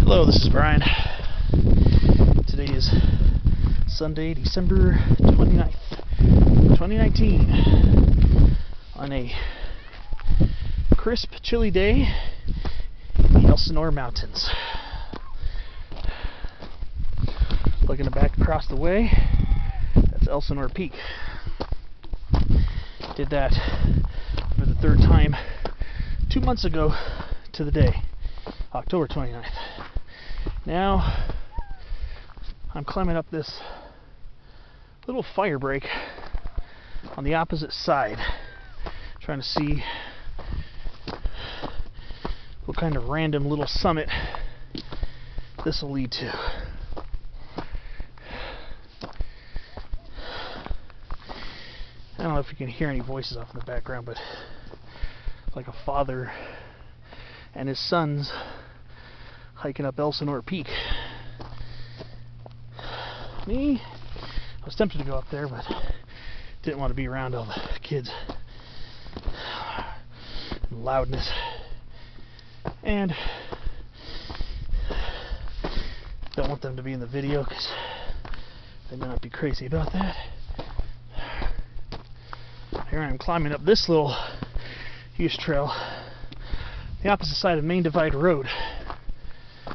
Hello, this is Brian. Today is Sunday, December 29th, 2019, on a crisp, chilly day in the Elsinore Mountains. Looking back across the way, that's Elsinore Peak. Did that for the third time 2 months ago to the day, October 29th. Now I'm climbing up this little fire break on the opposite side, trying to see what kind of random little summit this will lead to. I don't know if you can hear any voices off in the background, but like a father and his sons hiking up Elsinore Peak. Me, I was tempted to go up there, but didn't want to be around all the kids and loudness, and don't want them to be in the video because they may not be crazy about that. Here I am climbing up this little use trail, the opposite side of Main Divide Road,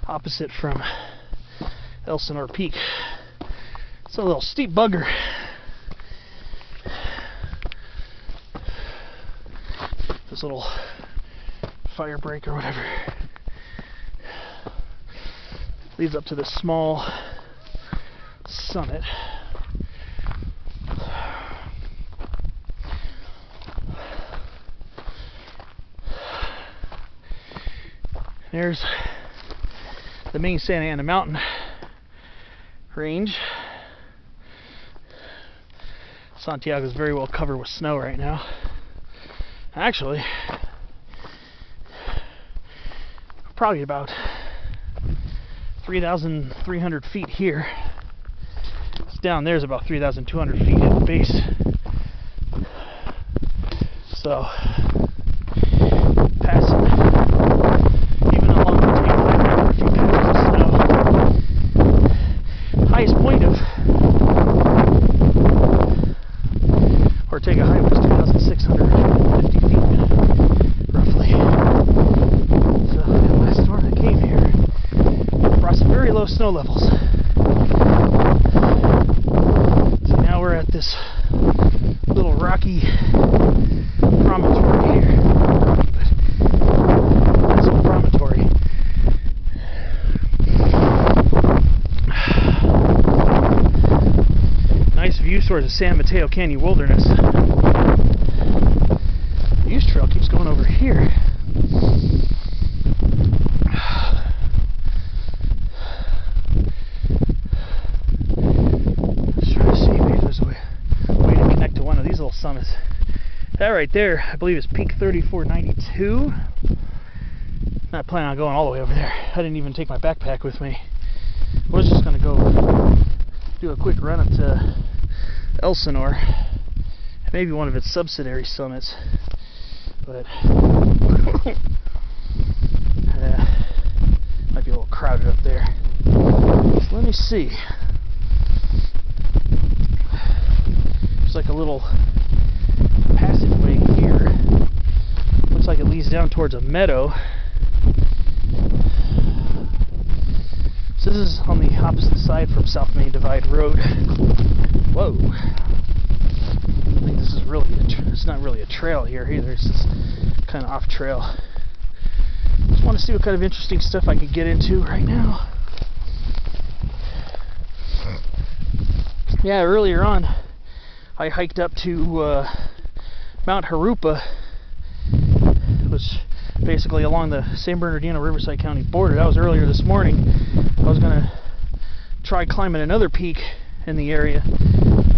opposite from Elsinore Peak. It's a little steep bugger. This little fire break or whatever leads up to this small summit. There's the main Santa Ana mountain range. Santiago is very well covered with snow right now. Actually, probably about 3,300 feet here. Down there is about 3,200 feet at the base. So, passing even along Ortega Hwy, a few patches of snow. Highest point of Ortega Hwy was 2,650 feet, roughly. So the last storm that came here brought some very low snow levels. So now we're at this little rocky promontory here. It's a promontory. Nice view towards the San Mateo Canyon Wilderness. The use trail keeps going over here. Just trying to see, maybe there's a way to connect to one of these little summits. That right there, I believe, is Peak 3492. Not planning on going all the way over there. I didn't even take my backpack with me. I was just going to go do a quick run up to Elsinore, maybe one of its subsidiary summits, but might be a little crowded up there. So let me see. There's like a little passageway here. Looks like it leads down towards a meadow. So this is on the opposite side from South Main Divide Road. Whoa. I think this is really, it's not really a trail here either. It's just kind of off trail. Just want to see what kind of interesting stuff I could get into right now. Yeah, earlier on, I hiked up to Mount Harupa, which basically along the San Bernardino Riverside County border. That was earlier this morning. I was going to try climbing another peak in the area.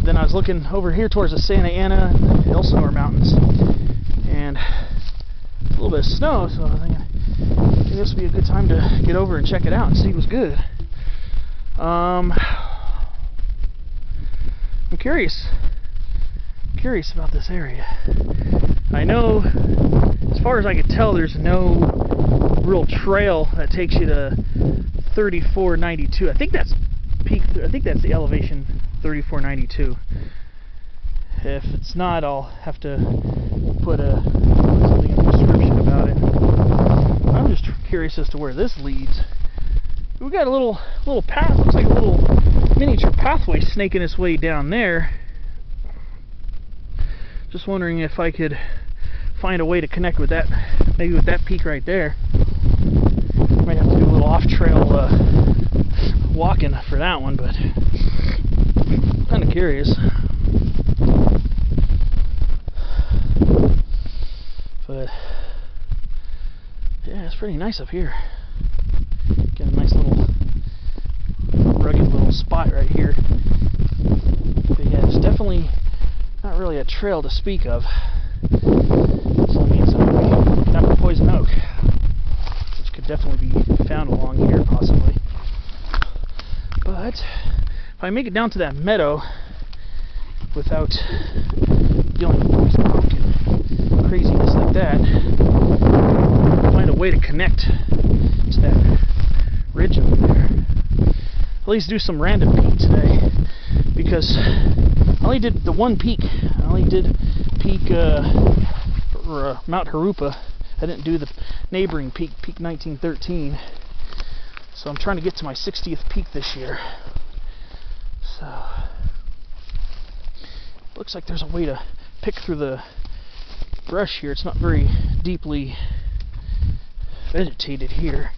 Then I was looking over here towards the Santa Ana and Elsinore Mountains, and a little bit of snow, so I was thinking maybe this would be a good time to get over and check it out and see what's good. I'm curious about this area. I know, as far as I could tell, there's no real trail that takes you to 3492. I think that's peak. I think that's the elevation 3492. If it's not, I'll have to put something in the description about it. I'm just curious as to where this leads. We got a little path. Looks like a little miniature pathway snaking its way down there. Just wondering if I could find a way to connect with that, maybe with that peak right there. Might have to do a little off-trail walking for that one, but kind of curious. But yeah, it's pretty nice up here. Got a nice little rugged little spot right here. But yeah, it's definitely not really a trail to speak of. So it means number poison oak, which could definitely be found along here, possibly. But if I make it down to that meadow without dealing with poison oak and craziness like that, find a way to connect to that ridge over there. At least do some random peak today, because I only did the one peak. I only did peak Mount Harupa. I didn't do the neighboring peak, Peak 1913. So I'm trying to get to my 60th peak this year. So looks like there's a way to pick through the brush here. It's not very deeply vegetated here.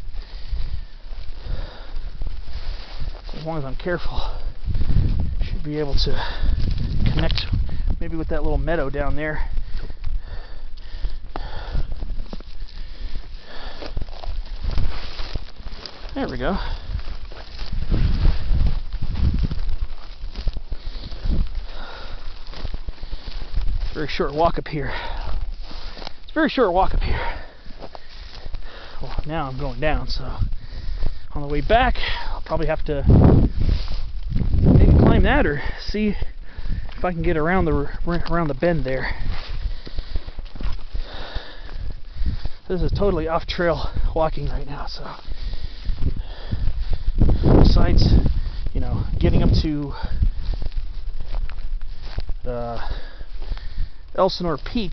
As long as I'm careful, should be able to connect maybe with that little meadow down there. There we go. Very short walk up here. It's a very short walk up here. Well, now I'm going down, so on the way back, I'll probably have to maybe climb that or see if I can get around the bend there. This is totally off-trail walking right now, so besides, you know, getting up to Elsinore Peak,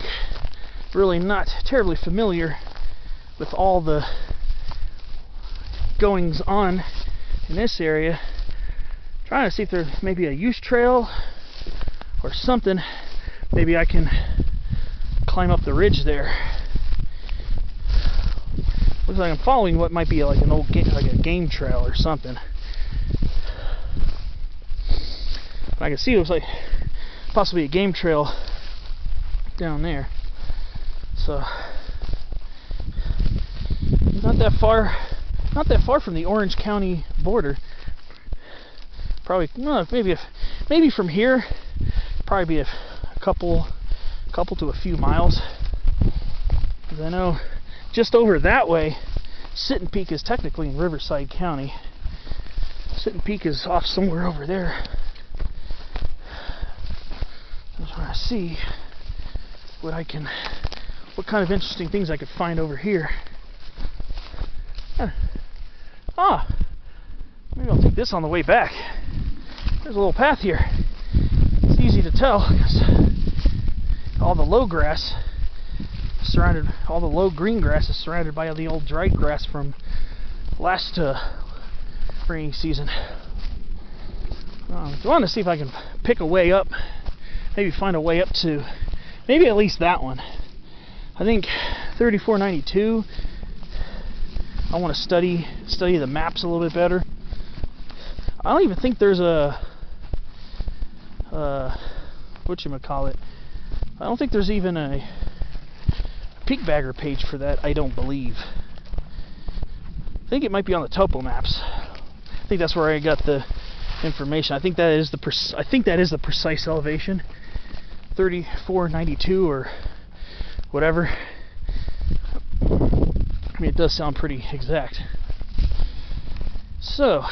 really not terribly familiar with all the goings on in this area. Trying to see if there's maybe a use trail or something. Maybe I can climb up the ridge there. Looks like I'm following what might be like an old like a game trail or something. But I can see it looks like possibly a game trail down there. So not that far from the Orange County border. Probably maybe from here probably be a couple to a few miles. Because I know just over that way, Sitting Peak is technically in Riverside County. Sitting Peak is off somewhere over there. I just want to see what kind of interesting things I could find over here. Maybe I'll take this on the way back. There's a little path here. It's easy to tell because all the low grass all the low green grass is surrounded by the old dried grass from last rainy season. I want to see if I can pick a way up, maybe find a way up to maybe at least that one. I think 3492. I want to study the maps a little bit better. I don't even think there's a whatchamacallit. I don't think there's even a peak bagger page for that. I don't believe. I think it might be on the topo maps. I think that's where I got the information. I think that is the precise elevation, 3492 or whatever. I mean, it does sound pretty exact. So,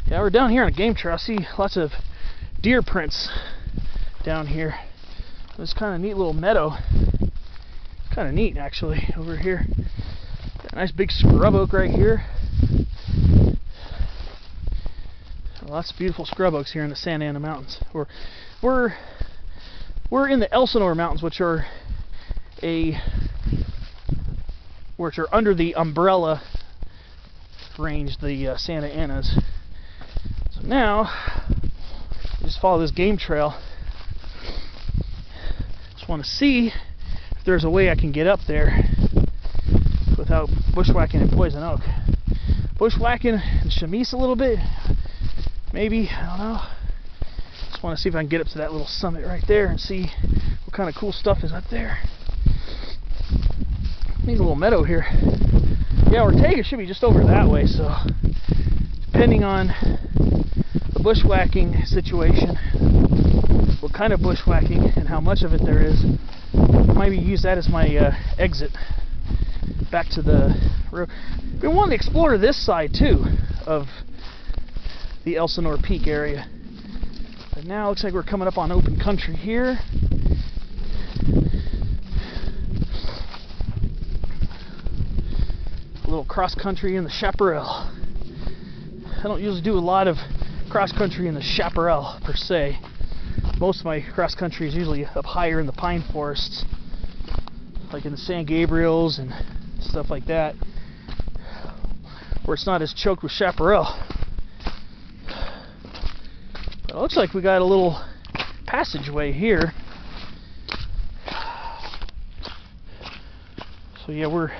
yeah, we're down here on a game trail. I see lots of deer prints down here. This kind of neat little meadow. It's kind of neat, actually, over here. Got a nice big scrub oak right here. Lots of beautiful scrub oaks here in the Santa Ana Mountains. We're in the Elsinore Mountains, which are under the umbrella range, the Santa Anas. So now, just follow this game trail. Just want to see if there's a way I can get up there without bushwhacking and poison oak. Bushwhacking and chamise a little bit, maybe, I don't know. Just want to see if I can get up to that little summit right there and see what kind of cool stuff is up there. Needs a little meadow here. Yeah, Ortega should be just over that way, so depending on the bushwhacking situation, what kind of bushwhacking and how much of it there is, I might use that as my exit back to the road. We want to explore this side too of the Elsinore Peak area. But now it looks like we're coming up on open country here. A little cross country in the chaparral. I don't usually do a lot of cross country in the chaparral per se. Most of my cross country is usually up higher in the pine forests, like in the San Gabriels and stuff like that, where it's not as choked with chaparral. But it looks like we got a little passageway here. So yeah, we're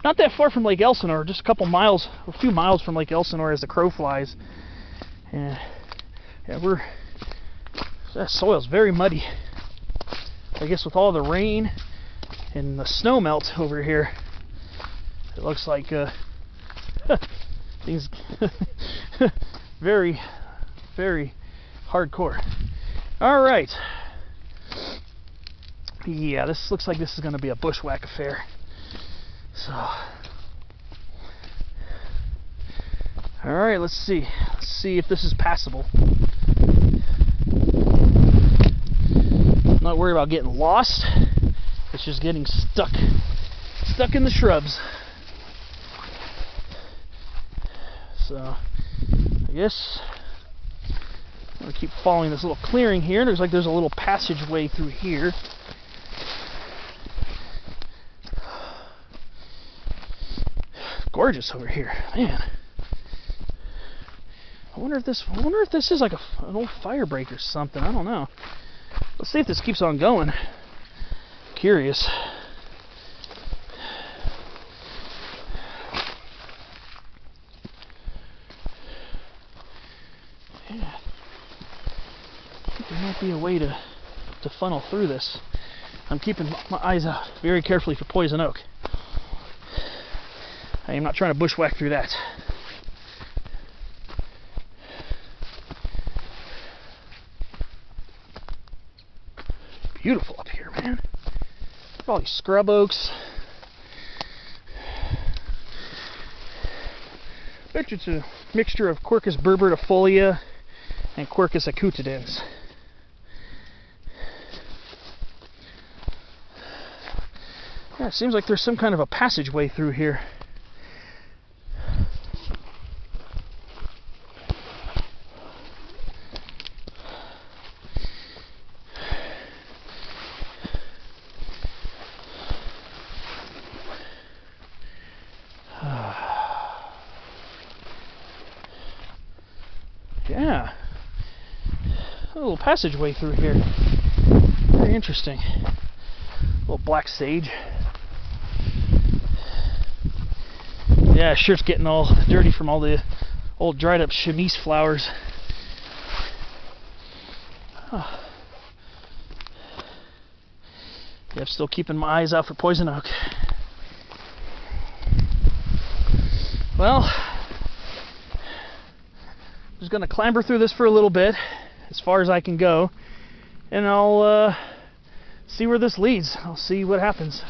not that far from Lake Elsinore, just a few miles from Lake Elsinore as the crow flies. And yeah, that soil's very muddy. I guess with all the rain and the snow melt over here, it looks like things very, very hardcore. All right. Yeah, this looks like this is going to be a bushwhack affair. So, all right, let's see. Let's see if this is passable. I'm not worried about getting lost. It's just getting stuck in the shrubs. So, I guess I'm gonna keep following this little clearing here. There's a little passageway through here. Gorgeous over here, man. I wonder if this is like an old fire break or something. I don't know. Let's see if this keeps on going. Curious. Yeah. I think there might be a way to funnel through this. I'm keeping my eyes out very carefully for poison oak. I am not trying to bushwhack through that. Beautiful up here, man. Look at all these scrub oaks. I bet it's a mixture of Quercus berbertifolia and Quercus acutidens. Yeah, it seems like there's some kind of a passageway through here. Yeah, a little passageway through here. Very interesting. A little black sage. Yeah, shirt's getting all dirty from all the old dried up chamise flowers. Oh. Yeah, I'm still keeping my eyes out for poison oak. Well, I'm just going to clamber through this for a little bit, as far as I can go, and I'll see where this leads. I'll see what happens.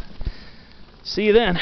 See you then.